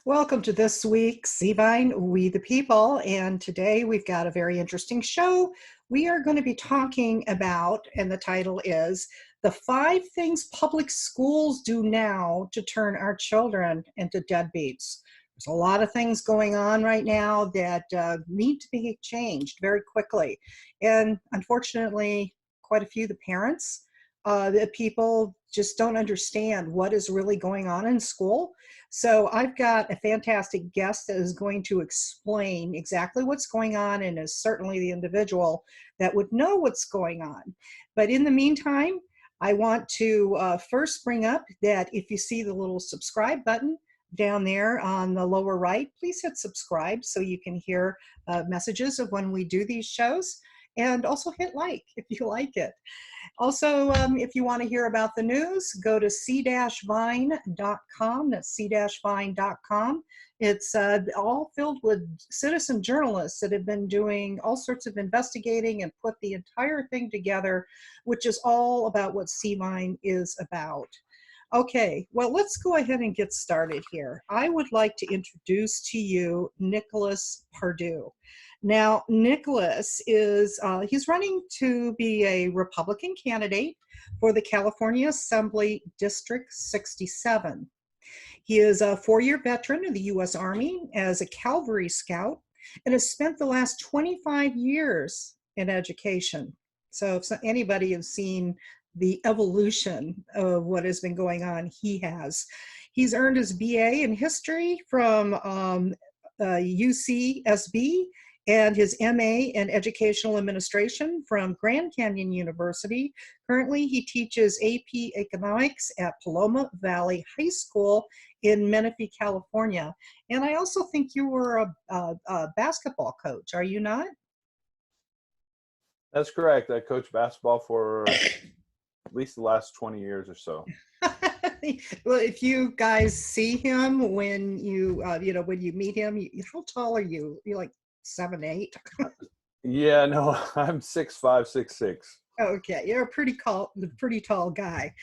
Welcome to this week's Cvine, We the People, and today we've got a very interesting show. We are going to be talking about, and the title is, the 5 things public schools do now to turn our children into deadbeats. There's a lot of things going on right now that need to be changed very quickly, and unfortunately, quite a few of the parents, the people just don't understand what is really going on in school. So I've got a fantastic guest that is going to explain exactly what's going on and is certainly the individual that would know what's going on. But in the meantime, I want to first bring up that if you see the little subscribe button down there on the lower right, please hit subscribe so you can hear messages of when we do these shows, and also hit like if you like it. Also, if you want to hear about the news, go to c-vine.com. That's c-vine.com. It's all filled with citizen journalists that have been doing all sorts of investigating and put the entire thing together, which is all about what Cvine is about. Okay, well, let's go ahead and get started here. I would like to introduce to you Nicolas Pardue. Now, Nicolas is, he's running to be a Republican candidate for the California Assembly District 67. He is a 4-year veteran of the U.S. Army as a Cavalry Scout and has spent the last 25 years in education. So if anybody has seen the evolution of what has been going on, he has. He's earned his BA in history from UCSB and his MA in Educational Administration from Grand Canyon University. Currently, he teaches AP Economics at Paloma Valley High School in Menifee, California. And I also think you were a basketball coach, are you not? That's correct. I coached basketball for at least the last 20 years or so. Well, if you guys see him when you, when you meet him, how tall are you? You're like 7'8"? Yeah, no, I'm 6'5", 6'6". Okay, you're a pretty tall guy.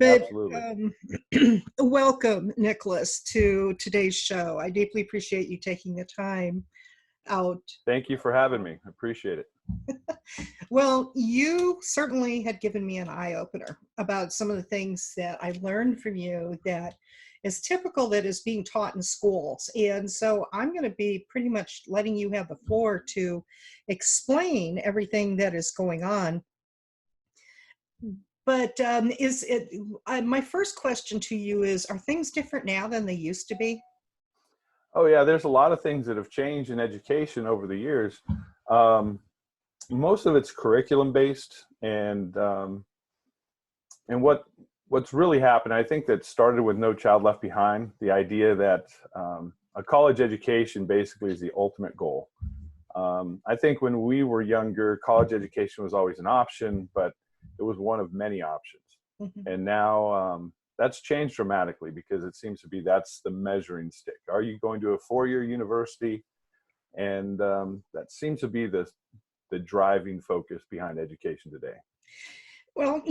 But Absolutely. Welcome, Nicolas, to today's show. I deeply appreciate you taking the time out. Thank you for having me. I appreciate it. Well, you certainly had given me an eye-opener about some of the things that I learned from you that is typical that is being taught in schools. And so I'm going to be pretty much letting you have the floor to explain everything that is going on. But my first question to you is, are things different now than they used to be? Oh yeah, there's a lot of things that have changed in education over the years. Most of it's curriculum based, and what's really happened, I think that started with No Child Left Behind, the idea that a college education basically is the ultimate goal. I think when we were younger, college education was always an option, but it was one of many options. Mm-hmm. And now that's changed dramatically, because it seems to be that's the measuring stick. Are you going to a 4-year university? And that seems to be the driving focus behind education today. Well,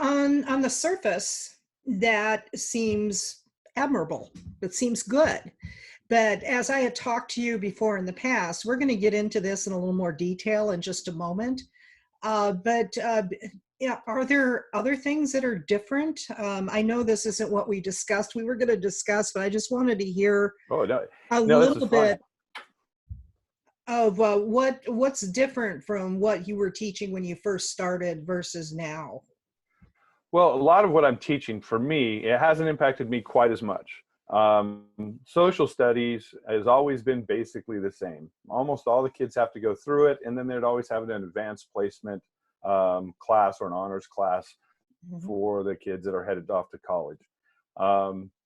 on the surface, that seems admirable. It seems good. But as I had talked to you before in the past, we're going to get into this in a little more detail in just a moment. Yeah, are there other things that are different? I know this isn't what we discussed. We were going to discuss, but I just wanted to hear a little bit of what's different from what you were teaching when you first started versus now. Well, a lot of what I'm teaching, for me, it hasn't impacted me quite as much. Social studies has always been basically the same. Almost all the kids have to go through it, and then they'd always have an advanced placement class or an honors class for the kids that are headed off to college.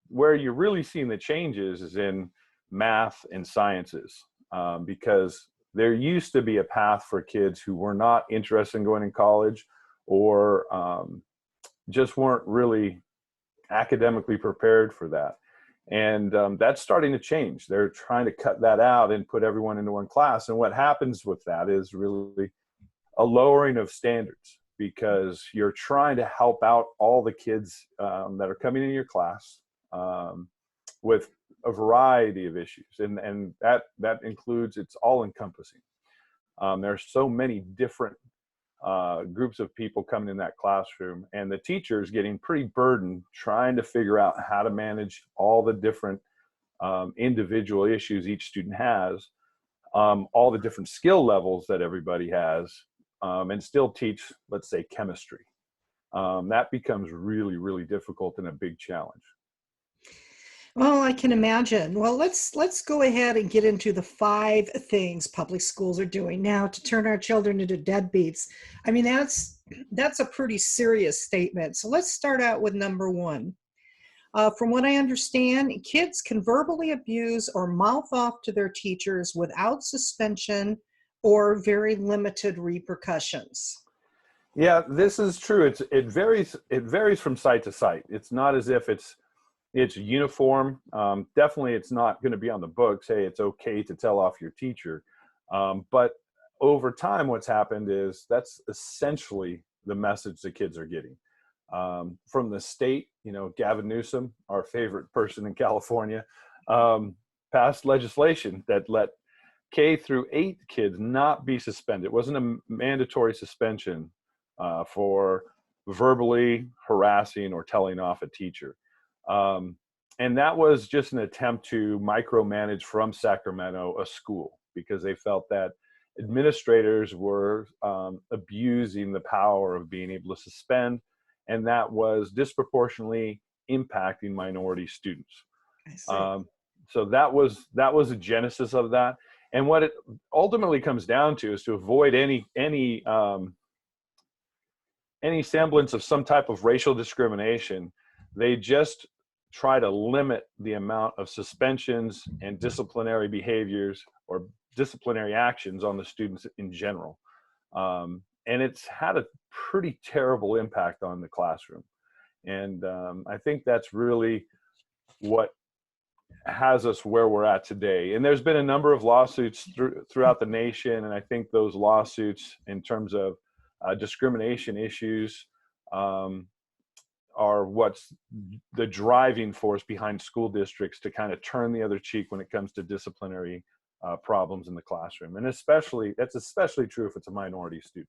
Where you're really seeing the changes is in math and sciences, because there used to be a path for kids who were not interested in going to college, or just weren't really academically prepared for that. And that's starting to change. They're trying to cut that out and put everyone into one class. And what happens with that is really a lowering of standards, because you're trying to help out all the kids that are coming in your class with a variety of issues, and that includes, it's all encompassing. There's so many different groups of people coming in that classroom, and the teachers getting pretty burdened trying to figure out how to manage all the different individual issues each student has, all the different skill levels that everybody has, and still teach, let's say, chemistry. That becomes really, really difficult and a big challenge. Well, I can imagine. Well, let's go ahead and get into the 5 things public schools are doing now to turn our children into deadbeats. I mean, that's a pretty serious statement. So let's start out with number 1. From what I understand, kids can verbally abuse or mouth off to their teachers without suspension or very limited repercussions. Yeah, this is true. It varies from site to site. It's not as if it's uniform. Definitely, it's not going to be on the books. Hey, it's okay to tell off your teacher. But over time, what's happened is that's essentially the message the kids are getting. From the state, Gavin Newsom, our favorite person in California, passed legislation that let K through 8 kids not be suspended. It wasn't a mandatory suspension for verbally harassing or telling off a teacher. And that was just an attempt to micromanage from Sacramento a school, because they felt that administrators were abusing the power of being able to suspend, and that was disproportionately impacting minority students. I see. So that was a genesis of that. And what it ultimately comes down to is to avoid any semblance of some type of racial discrimination. They just try to limit the amount of suspensions and disciplinary behaviors or disciplinary actions on the students in general. And it's had a pretty terrible impact on the classroom. And I think that's really what has us where we're at today. And there's been a number of lawsuits throughout the nation. And I think those lawsuits, in terms of discrimination issues, are what's the driving force behind school districts to kind of turn the other cheek when it comes to disciplinary problems in the classroom. And that's especially true if it's a minority student.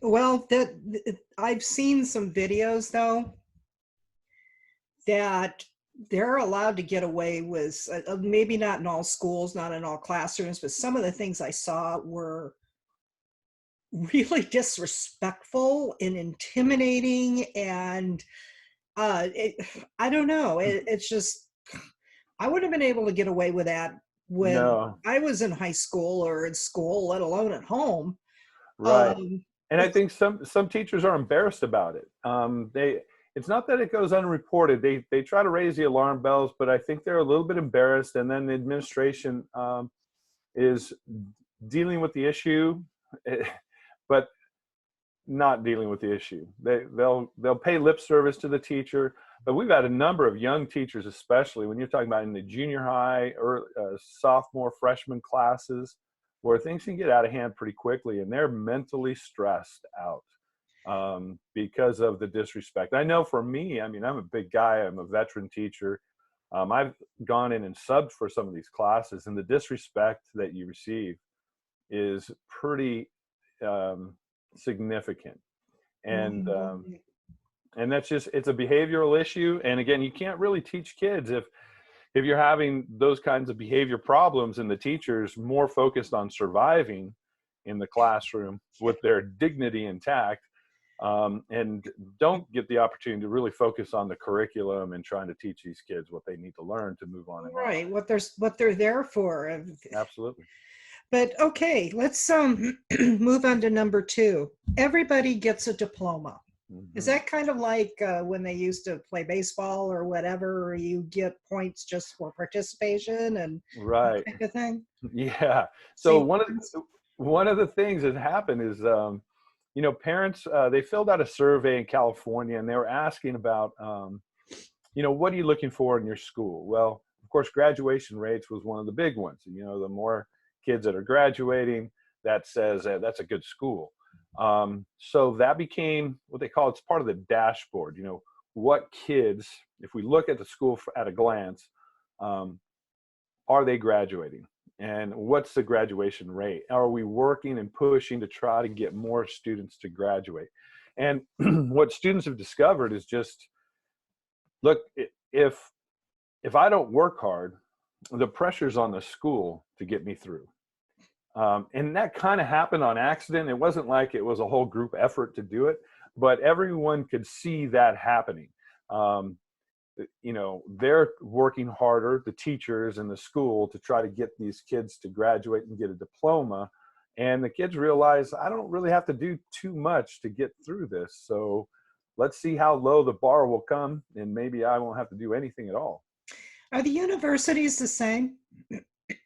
Well, I've seen some videos though that they're allowed to get away with, maybe not in all schools, not in all classrooms, but some of the things I saw were really disrespectful and intimidating. And I don't know, it's just, I wouldn't have been able to get away with that when No, I was in high school or in school, let alone at home. right. Um, And I think some teachers are embarrassed about it. It's not that it goes unreported. They try to raise the alarm bells, but I think they're a little bit embarrassed. And then the administration is dealing with the issue, but not dealing with the issue. They'll pay lip service to the teacher. But we've had a number of young teachers, especially when you're talking about in the junior high or sophomore, freshman classes, where things can get out of hand pretty quickly, and they're mentally stressed out because of the disrespect. I know for me, I mean, I'm a big guy. I'm a veteran teacher. I've gone in and subbed for some of these classes, and the disrespect that you receive is pretty significant. And that's just, it's a behavioral issue. And again, you can't really teach kids if you're having those kinds of behavior problems and the teacher's more focused on surviving in the classroom with their dignity intact, and don't get the opportunity to really focus on the curriculum and trying to teach these kids what they need to learn to move on in life. right, what they're there for. Absolutely. But okay, let's move on to number 2. Everybody gets a diploma. Is Mm-hmm. that kind of like when they used to play baseball or whatever, you get points just for participation and that Right. type of thing? Yeah. So Same one of the things that happened is, parents, they filled out a survey in California, and they were asking about, what are you looking for in your school? Well, of course, graduation rates was one of the big ones. The more kids that are graduating, that says that's a good school. So that became what they call, it's part of the dashboard, what kids if we look at the school at a glance, are they graduating? And what's the graduation rate? Are we working and pushing to try to get more students to graduate? And what students have discovered is just, look, if I don't work hard, the pressure's on the school to get me through. And that kind of happened on accident. It wasn't like it was a whole group effort to do it, but everyone could see that happening. You know, they're working harder, the teachers and the school, to try to get these kids to graduate and get a diploma. And the kids realize, I don't really have to do too much to get through this. So let's see how low the bar will come, and maybe I won't have to do anything at all. Are the universities the same?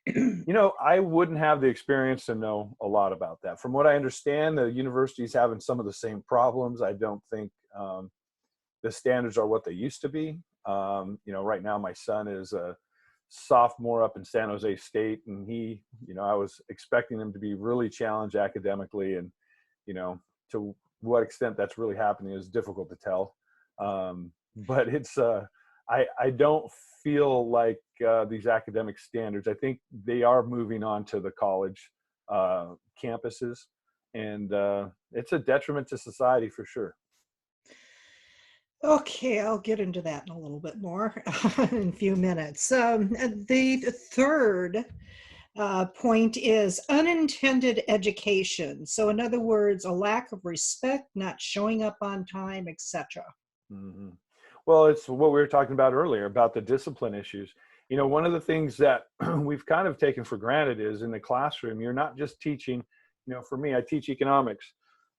You know, I wouldn't have the experience to know a lot about that. From what I understand, the universities having some of the same problems. I don't think the standards are what they used to be. You know, right now my son is a sophomore up in San Jose State, and he, you know, I was expecting him to be really challenged academically, and, you know, to what extent that's really happening is difficult to tell. But it's, I don't feel like these academic standards, I think they are moving on to the college campuses, and it's a detriment to society for sure. Okay, I'll get into that in a little bit more in a few minutes. The third point is unintended education. So in other words, a lack of respect, not showing up on time, etc. Mm-hmm. Well, it's what we were talking about earlier about the discipline issues. You know, one of the things that we've kind of taken for granted is in the classroom, you're not just teaching, you know, for me, I teach economics.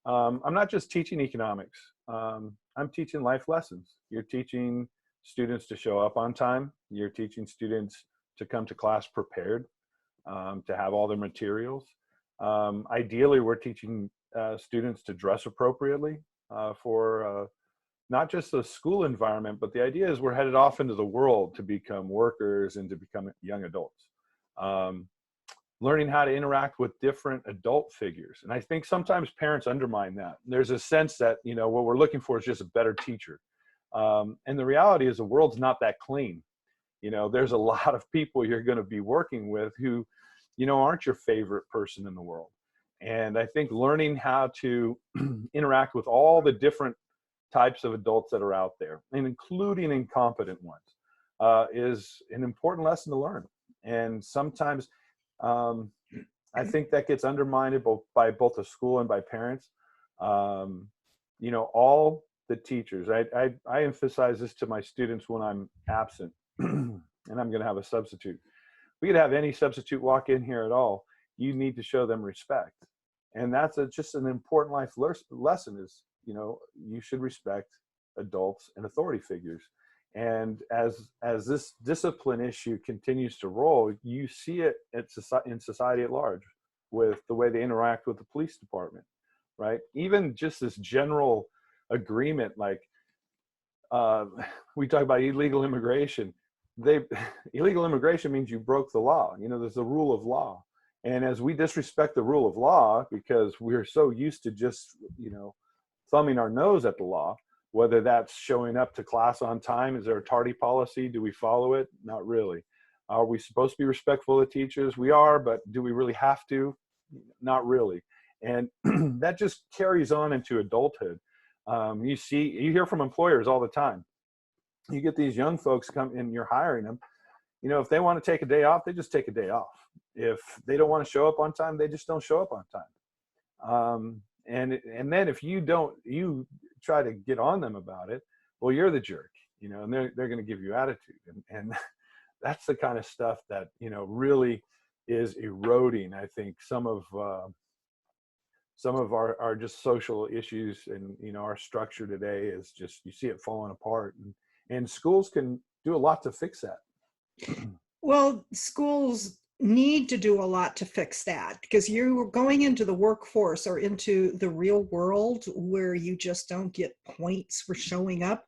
I'm not just teaching economics. I'm teaching life lessons. You're teaching students to show up on time. You're teaching students to come to class prepared, to have all their materials. Ideally, we're teaching students to dress appropriately for not just the school environment, but the idea is we're headed off into the world to become workers and to become young adults. Learning how to interact with different adult figures. And I think sometimes parents undermine that. There's a sense that, you know, what we're looking for is just a better teacher. And the reality is the world's not that clean. You know, there's a lot of people you're going to be working with who, you know, aren't your favorite person in the world. And I think learning how to interact with all the different types of adults that are out there, and including incompetent ones, is an important lesson to learn. And sometimes I think that gets undermined by both the school and by parents. You know, all the teachers, I emphasize this to my students when I'm absent and I'm going to have a substitute. We could have any substitute walk in here at all. You need to show them respect. And that's just an important life lesson is, you know, you should respect adults and authority figures. And as this discipline issue continues to roll, you see it in society at large with the way they interact with the police department, right? Even just this general agreement, like we talk about illegal immigration. Illegal immigration means you broke the law. You know, there's the rule of law. And as we disrespect the rule of law because we're so used to just, you know, thumbing our nose at the law, whether that's showing up to class on time. Is there a tardy policy? Do we follow it? Not really. Are we supposed to be respectful of teachers? We are, but do we really have to? Not really. And that just carries on into adulthood. You hear from employers all the time. You get these young folks come and you're hiring them. You know, if they want to take a day off, they just take a day off. If they don't want to show up on time, they just don't show up on time. And then if you try to get on them about it, well, you're the jerk, you know, and they're going to give you attitude. And that's the kind of stuff that, you know, really is eroding, I think, some of our just social issues. And, you know, our structure today is just, you see it falling apart, and schools can do a lot to fix that. Well, schools need to do a lot to fix that because you're going into the workforce or into the real world where you just don't get points for showing up.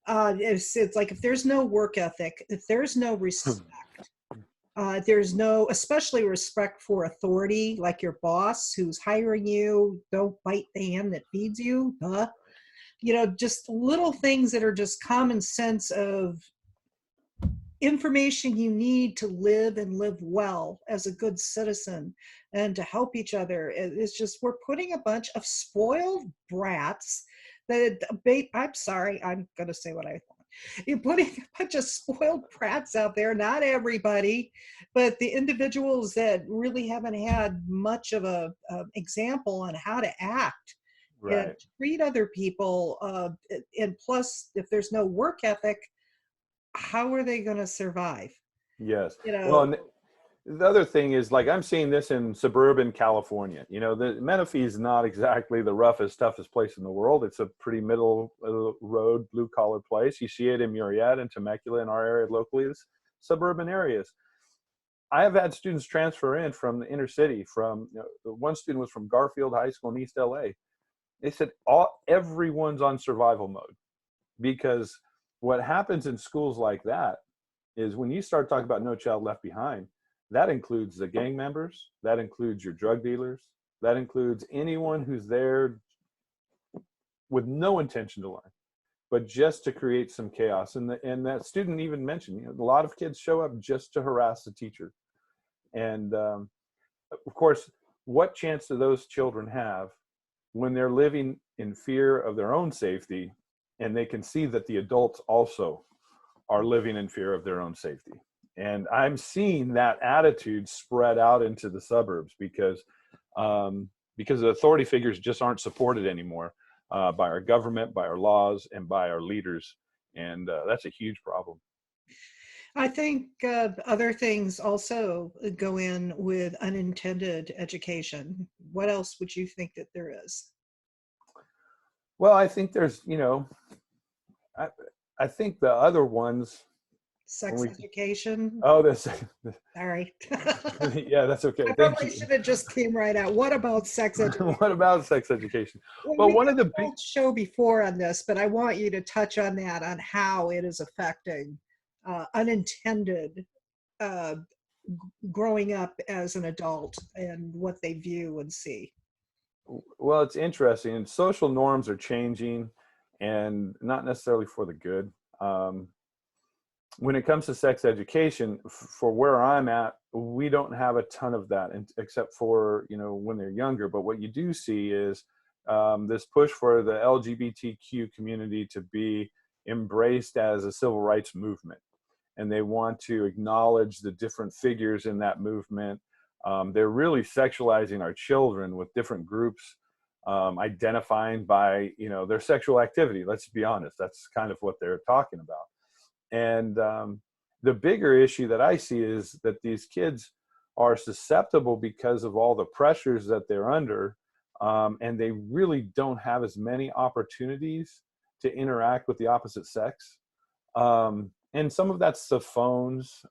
It's like if there's no work ethic, if there's no respect, there's no, especially respect for authority, like your boss who's hiring you, don't bite the hand that feeds you. just little things that are just common sense of information you need to live and live well as a good citizen and to help each other. It's just, we're putting a bunch of spoiled brats that, I'm sorry, I'm going to say what I want. You're putting a bunch of spoiled brats out there, not everybody, but the individuals that really haven't had much of a example on how to act and Right. treat other people. And plus, if there's no work ethic, how are they going to survive? Yes. You Well, know, and the other thing is, like, I'm seeing this in suburban California. The Menifee is not exactly the roughest, toughest place in the world. It's a pretty middle road, blue collar place. You see it in Murrieta and Temecula in our area locally. It's suburban areas. I have had students transfer in from the inner city. One student was from Garfield High School in East LA. They said everyone's on survival mode, because what happens in schools like that is when you start talking about No Child Left Behind, that includes the gang members, that includes your drug dealers, that includes anyone who's there with no intention to learn, but just to create some chaos. And that student even mentioned, a lot of kids show up just to harass the teacher. And of course, what chance do those children have when they're living in fear of their own safety, and they can see that the adults also are living in fear of their own safety? And I'm seeing that attitude spread out into the suburbs because the authority figures just aren't supported anymore by our government, by our laws, and by our leaders. And that's a huge problem. I think other things also go in with unintended education. What else would you think that there is? Well, I think there's, I, I think the other ones, when Sex we, education? oh, this, Sorry. yeah, that's okay. I Thank probably you. should have just came right out. What about sex education? What about sex education? Well, Well, we one did of the a big, whole show before on this, but I want you to touch on that, on how it is affecting unintended uh, growing up as an adult and what they view and see. well, it's interesting, and social norms are changing, and not necessarily for the good. Um, when it comes to sex education, for where I'm at, we don't have a ton of that, except for when they're younger. But what you do see is this push for the LGBTQ community to be embraced as a civil rights movement, and they want to acknowledge the different figures in that movement. They're really sexualizing our children with different groups identifying by their sexual activity. Let's be honest, that's kind of what they're talking about. And the bigger issue that I see is that these kids are susceptible because of all the pressures that they're under, and they really don't have as many opportunities to interact with the opposite sex. And some of that's the phones.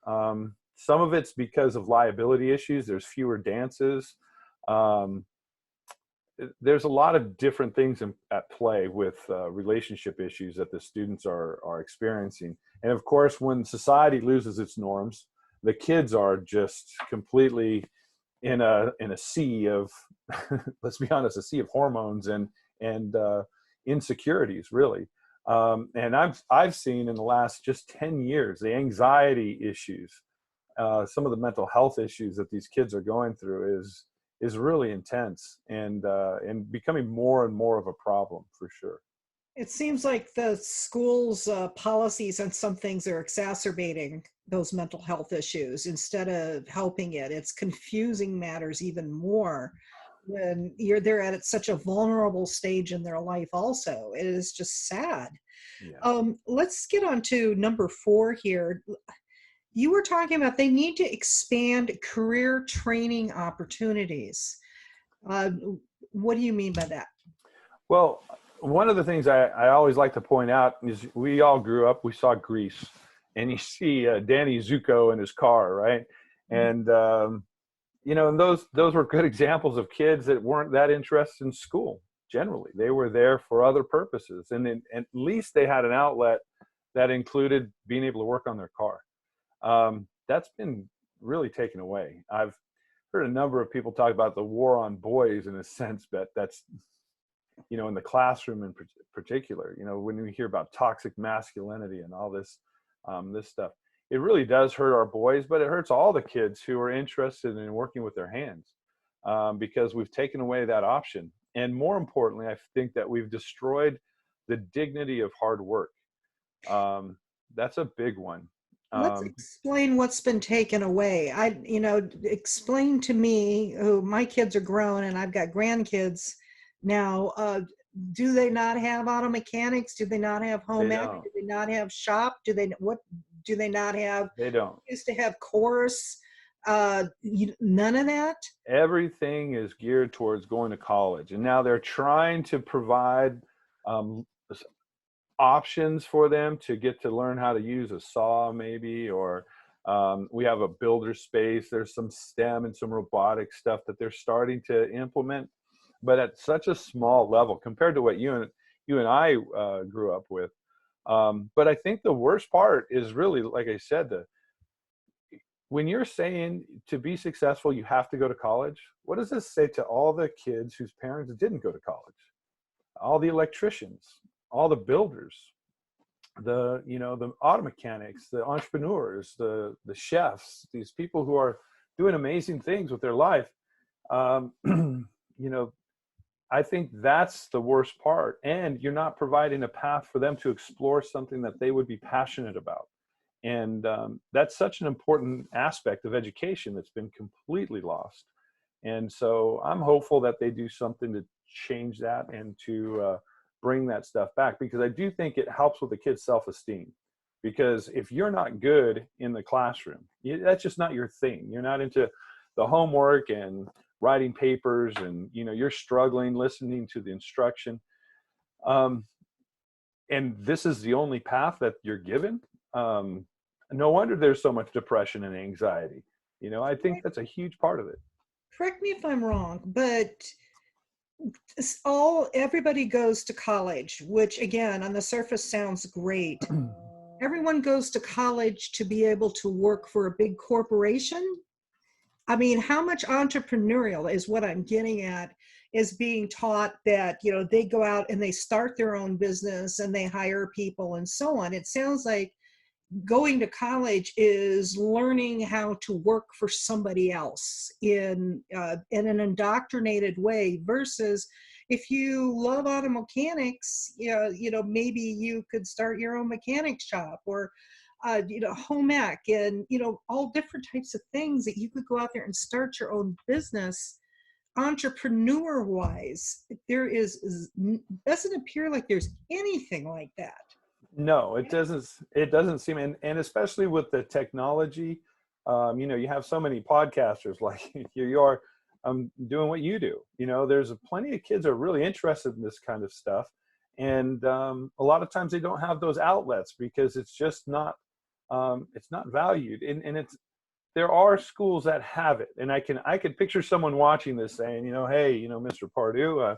Some of it's because of liability issues. There's fewer dances. Um, there's a lot of different things at play with relationship issues that the students are experiencing. And of course, when society loses its norms, the kids are just completely in a sea of let's be honest, a sea of hormones and insecurities, really. And I've seen in the last just 10 years the anxiety issues, some of the mental health issues that these kids are going through is really intense, and becoming more and more of a problem for sure. It seems like the school's policies on some things are exacerbating those mental health issues instead of helping it. It's confusing matters even more when they're at such a vulnerable stage in their life also. It is just sad. Yeah. Let's get on to number 4 here. You were talking about they need to expand career training opportunities. Uh, what do you mean by that? Well, one of the things I always like to point out is we all grew up, we saw Grease, and you see Danny Zuko in his car, right? And and those were good examples of kids that weren't that interested in school. Generally, they were there for other purposes, and at least they had an outlet that included being able to work on their car. That's been really taken away. I've heard a number of people talk about the war on boys in a sense, but in the classroom in particular, when we hear about toxic masculinity and all this stuff, it really does hurt our boys, but it hurts all the kids who are interested in working with their hands, because we've taken away that option. And more importantly, I think that we've destroyed the dignity of hard work. That's a big one. Let's explain what's been taken away. Explain to me, who my kids are grown and I've got grandkids now. Do they not have auto mechanics? Do they not have home They ec? don't. Do they not have shop? What do they not have? They don't. Used to have chorus. None of that. Everything is geared towards going to college, and now they're trying to provide options for them to get to learn how to use a saw, maybe, or we have a builder space. There's some STEM and some robotic stuff that they're starting to implement, but at such a small level compared to what you and I grew up with. But I think the worst part is really, like I said, when you're saying to be successful, you have to go to college. What does this say to all the kids whose parents didn't go to college? All the electricians, all the builders, the auto mechanics, the entrepreneurs, the chefs, these people who are doing amazing things with their life. I think that's the worst part. And you're not providing a path for them to explore something that they would be passionate about. And that's such an important aspect of education that's been completely lost. And so I'm hopeful that they do something to change that and to bring that stuff back, because I do think it helps with the kids' self-esteem. Because if you're not good in the classroom, that's just not your thing. You're not into the homework and writing papers, and you're struggling listening to the instruction, and this is the only path that you're given. No wonder there's so much depression and anxiety. I think that's a huge part of it. Correct me if I'm wrong, but everybody goes to college, which again on the surface sounds great. Everyone goes to college to be able to work for a big corporation. I mean, how much entrepreneurial is what I'm getting at is being taught that, they go out and they start their own business and they hire people and so on. It sounds like going to college is learning how to work for somebody else in an indoctrinated way, versus if you love auto mechanics, maybe you could start your own mechanic shop, or home ec, and all different types of things that you could go out there and start your own business. Entrepreneur wise, doesn't appear like there's anything like that. No, it doesn't seem, and especially with the technology, you have so many podcasters like you are, doing what you do. There's plenty of kids are really interested in this kind of stuff, and a lot of times they don't have those outlets because it's just not valued, and there are schools that have it, and I can picture someone watching this saying, hey, Mr. Pardue,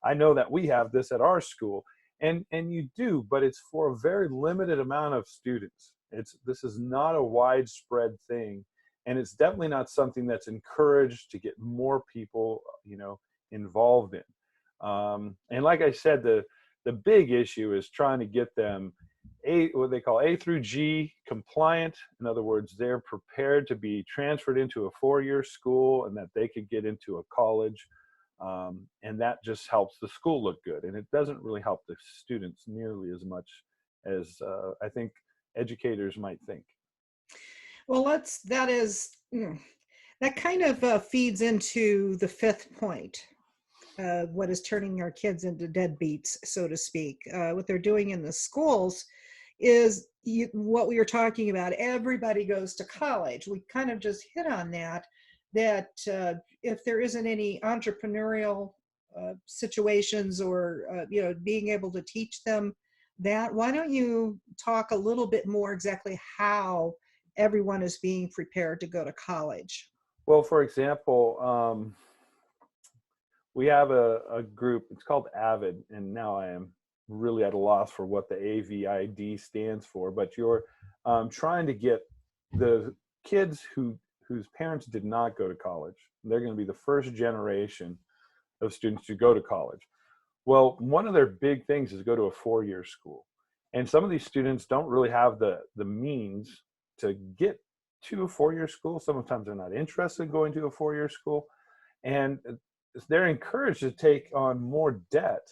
I know that we have this at our school. And you do, but it's for a very limited amount of students. This is not a widespread thing, and it's definitely not something that's encouraged to get more people, involved in. And like I said, the big issue is trying to get them what they call A through G compliant. In other words, they're prepared to be transferred into a 4-year school and that they could get into a college. And that just helps the school look good, and it doesn't really help the students nearly as much as I think educators might think. Well, that kind of feeds into the fifth point. What is turning our kids into deadbeats, so to speak. What they're doing in the schools is what we were talking about. Everybody goes to college. We kind of just hit on that if there isn't any entrepreneurial situations or being able to teach them that, why don't you talk a little bit more exactly how everyone is being prepared to go to college? Well, for example, we have a group, it's called AVID, and now I am really at a loss for what the AVID stands for, but you're trying to get the kids whose parents did not go to college. They're going to be the first generation of students to go to college. Well, one of their big things is go to a 4-year school. And some of these students don't really have the means to get to a 4-year school. Sometimes they're not interested in going to a 4-year school. And they're encouraged to take on more debt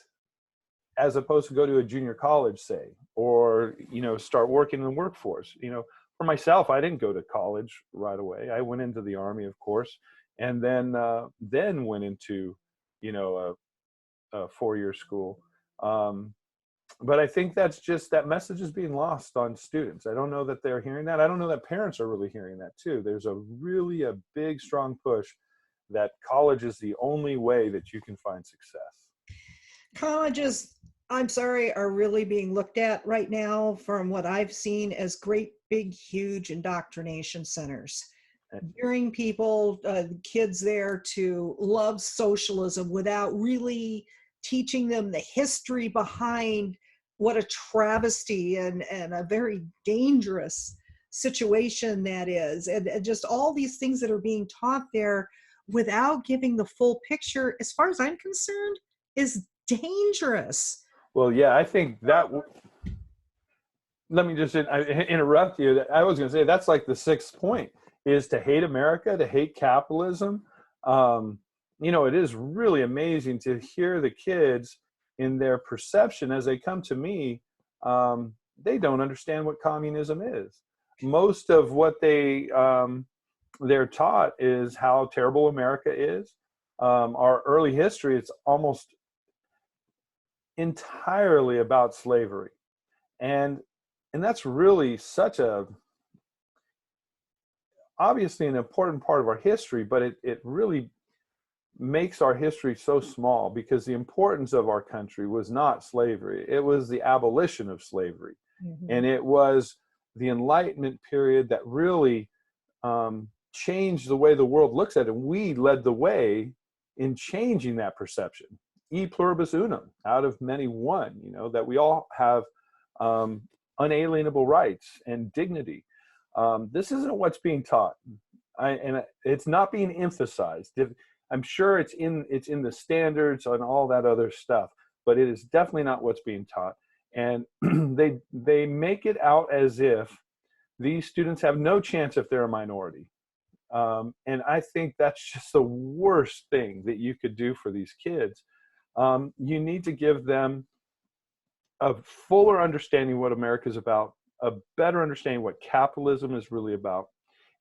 as opposed to go to a junior college, say, or, start working in the workforce. For myself, I didn't go to college right away. I went into the Army, of course, and then went into, a 4-year school. But I think that's just, that message is being lost on students. I don't know that they're hearing that. I don't know that parents are really hearing that too. There's a big, strong push that college is the only way that you can find success. Colleges, I'm sorry, are really being looked at right now, from what I've seen, as great, big, huge indoctrination centers. Gearing people, kids there, to love socialism without really teaching them the history behind what a travesty and a very dangerous situation that is. And just all these things that are being taught there without giving the full picture, as far as I'm concerned, is dangerous. Well, yeah, I think that, let me just interrupt you. I was going to say, that's like the sixth point, is to hate America, to hate capitalism. It is really amazing to hear the kids in their perception as they come to me. They don't understand what communism is. Most of what they're taught is how terrible America is. Our early history, it's almost entirely about slavery. And that's really obviously an important part of our history, but it really makes our history so small, because the importance of our country was not slavery. It was the abolition of slavery. Mm-hmm. And it was the Enlightenment period that really changed the way the world looks at it. And we led the way in changing that perception. E pluribus unum, out of many one, that we all have unalienable rights and dignity. This isn't what's being taught, and it's not being emphasized. I'm sure it's in the standards and all that other stuff, but it is definitely not what's being taught. And they make it out as if these students have no chance if they're a minority. And I think that's just the worst thing that you could do for these kids. You need to give them a fuller understanding what America is about, a better understanding what capitalism is really about,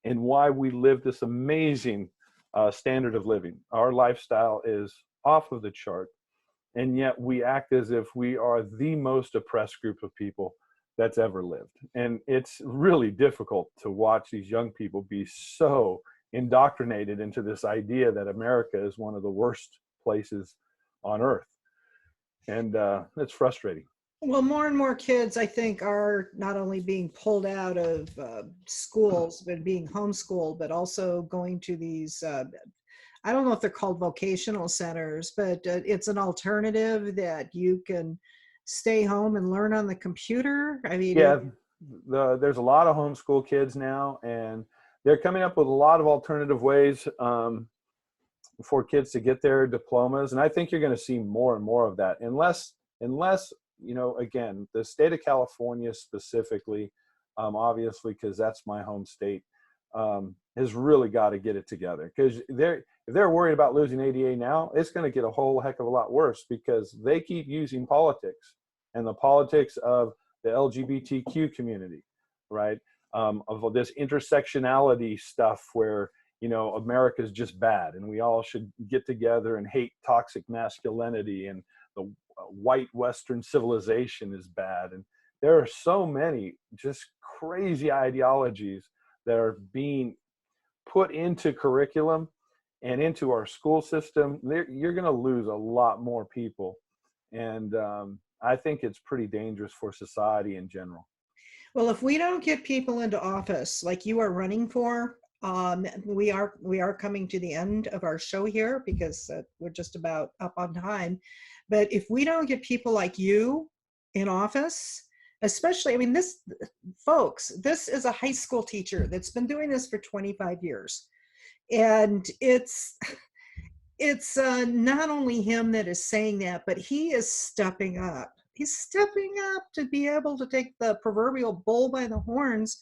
and why we live this amazing standard of living. Our lifestyle is off of the chart, and yet we act as if we are the most oppressed group of people that's ever lived. And it's really difficult to watch these young people be so indoctrinated into this idea that America is one of the worst places on earth. And it's frustrating. Well, more and more kids, I think, are not only being pulled out of schools, but being homeschooled, but also going to these, I don't know if they're called vocational centers, but it's an alternative that you can stay home and learn on the computer. I mean, yeah, there's a lot of homeschool kids now, and they're coming up with a lot of alternative ways for kids to get their diplomas. And I think you're going to see more and more of that, unless again, the state of California specifically, obviously, because that's my home state, has really got to get it together. Because if they're worried about losing ADA now, it's going to get a whole heck of a lot worse, because they keep using politics and the politics of the LGBTQ community, right? Of this intersectionality stuff where, America's just bad and we all should get together and hate toxic masculinity, and the white Western civilization is bad. And there are so many just crazy ideologies that are being put into curriculum and into our school system. You're going to lose a lot more people. And I think it's pretty dangerous for society in general. Well, if we don't get people into office like you are running for, we are coming to the end of our show here, because we're just about up on time. But if we don't get people like you in office, especially, I mean, this is a high school teacher that's been doing this for 25 years. And it's not only him that is saying that, but he is stepping up. He's stepping up to be able to take the proverbial bull by the horns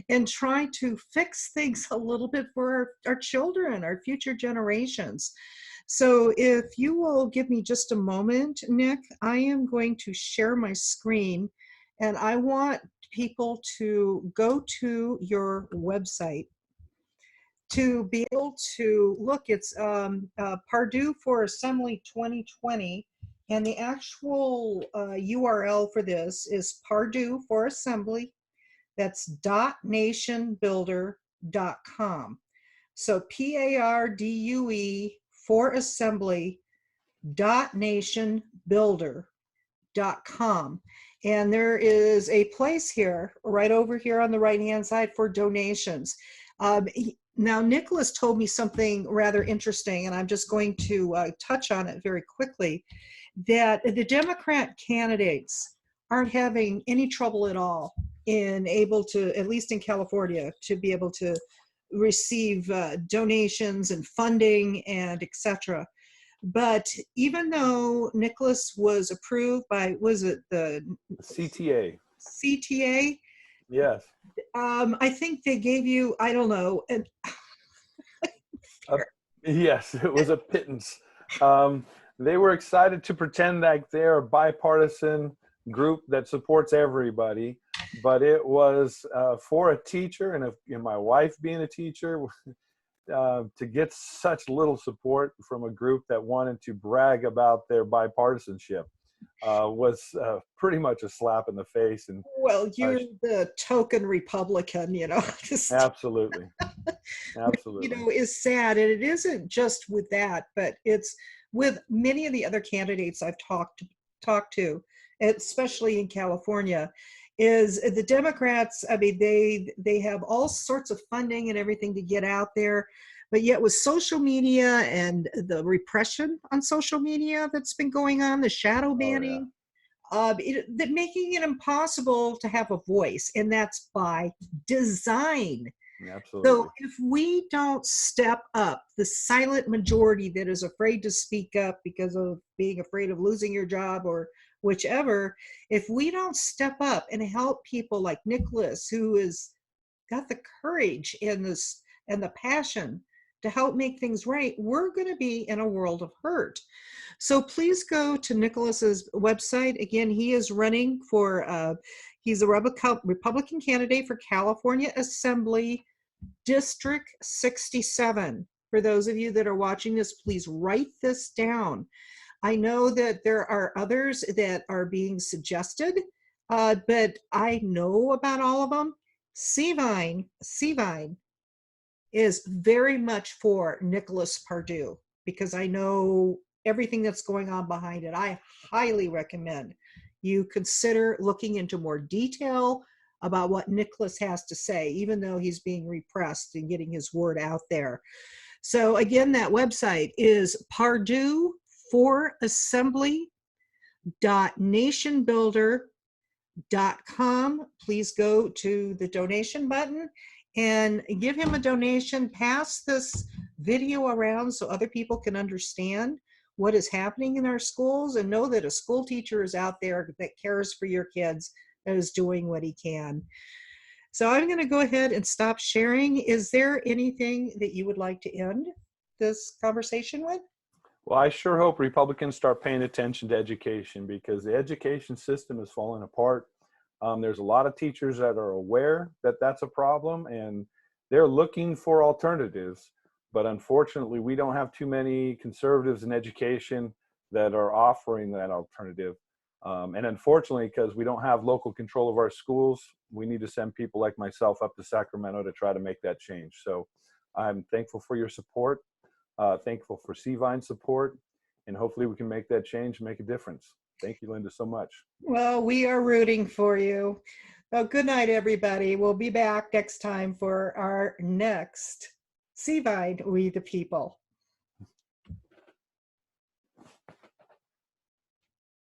and try to fix things a little bit for our children, our future generations. So if you will give me just a moment, Nick, I am going to share my screen, and I want people to go to your website to be able to look. It's Pardue for Assembly 2020, and the actual URL for this is Pardue for Assembly. That's .nationbuilder.com. So PARDUE for Assembly .nationbuilder.com. And there is a place here, right over here on the right-hand side, for donations. Now, Nicholas told me something rather interesting, and I'm just going to touch on it very quickly, that the Democrat candidates aren't having any trouble at all in able to, at least in California, to be able to receive donations and funding and etc. But even though Nicholas was approved by, was it the CTA? CTA? Yes. I think they gave you, I don't know. Yes, it was a pittance. They were excited to pretend like they're a bipartisan group that supports everybody, but it was for a teacher and my wife being a teacher, to get such little support from a group that wanted to brag about their bipartisanship was pretty much a slap in the face. And well, you're the token Republican, you know. Just, absolutely, absolutely. You know, is sad, and it isn't just with that, but it's with many of the other candidates I've talked to, especially in California. Is the Democrats, I mean, they have all sorts of funding and everything to get out there, but yet with social media and the repression on social media that's been going on, the shadow banning, that making it impossible to have a voice, and that's by design. Absolutely. So if we don't step up, the silent majority that is afraid to speak up because of being afraid of losing your job or whichever, if we don't step up and help people like Nicholas, who has got the courage and this and the passion to help make things right, we're going to be in a world of hurt. So please go to Nicholas's website. Again, he is running for, he's a Republican candidate for California Assembly District 67. For those of you that are watching this, please write this down. I know that there are others that are being suggested, but I know about all of them. Seavine is very much for Nicolas Pardue because I know everything that's going on behind it. I highly recommend you consider looking into more detail about what Nicholas has to say, even though he's being repressed and getting his word out there. So again, that website is Pardue for Assembly.nationbuilder.com. Please go to the donation button and give him a donation. Pass this video around so other people can understand what is happening in our schools, and know that a school teacher is out there that cares for your kids, that is doing what he can. So I'm going to go ahead and stop sharing. Is there anything that you would like to end this conversation with? Well, I sure hope Republicans start paying attention to education, because the education system is falling apart. There's a lot of teachers that are aware that that's a problem, and they're looking for alternatives. But unfortunately, we don't have too many conservatives in education that are offering that alternative. And unfortunately, because we don't have local control of our schools, we need to send people like myself up to Sacramento to try to make that change. So I'm thankful for your support, thankful for Seavine's support, and hopefully we can make that change and make a difference. Thank you, Linda, so much. Well, we are rooting for you. Well, good night, everybody. We'll be back next time for our next Seavine, We the People.